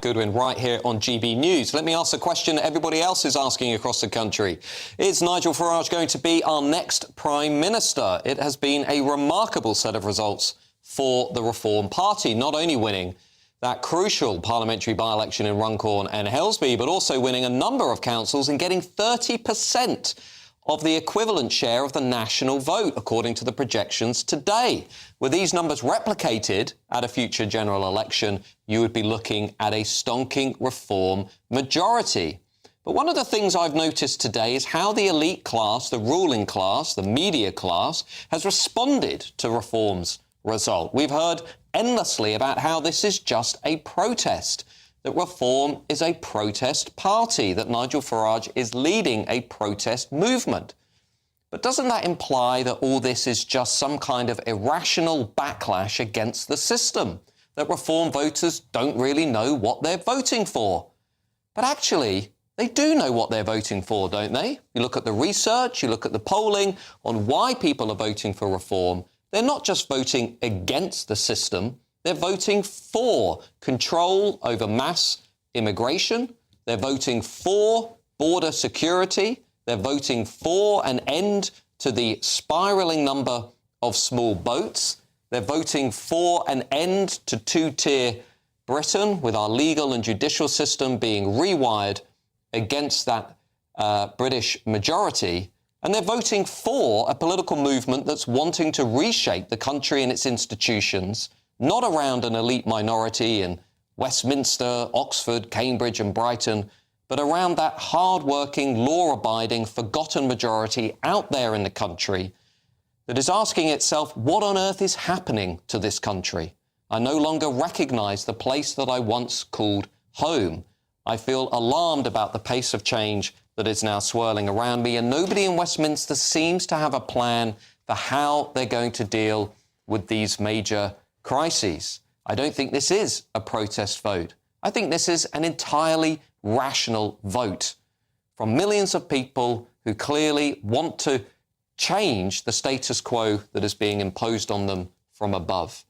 Goodwin right here on GB News. Let me ask the question everybody else is asking across the country. Is Nigel Farage going to be our next Prime Minister? It has been a remarkable set of results for the Reform Party, not only winning that crucial parliamentary by-election in Runcorn and Helsby, but also winning a number of councils and getting 30% of the equivalent share of the national vote, according to the projections today. Were these numbers replicated at a future general election, you would be looking at a stonking Reform majority. But one of the things I've noticed today is how the elite class, the ruling class, the media class, has responded to Reform's result. We've heard endlessly about how this is just a protest, that Reform is a protest party, that Nigel Farage is leading a protest movement. But doesn't that imply that all this is just some kind of irrational backlash against the system, that Reform voters don't really know what they're voting for? But actually, they do know what they're voting for, don't they? You look at the research, you look at the polling on why people are voting for Reform. They're not just voting against the system, they're voting for control over mass immigration. They're voting for border security. They're voting for an end to the spiralling number of small boats. They're voting for an end to two-tier Britain, with our legal and judicial system being rewired against that British majority. And they're voting for a political movement that's wanting to reshape the country and its institutions, not around an elite minority in Westminster, Oxford, Cambridge and Brighton, but around that hard-working, law-abiding, forgotten majority out there in the country that is asking itself, what on earth is happening to this country? I no longer recognise the place that I once called home. I feel alarmed about the pace of change that is now swirling around me, and nobody in Westminster seems to have a plan for how they're going to deal with these major crises. I don't think this is a protest vote. I think this is an entirely rational vote from millions of people who clearly want to change the status quo that is being imposed on them from above.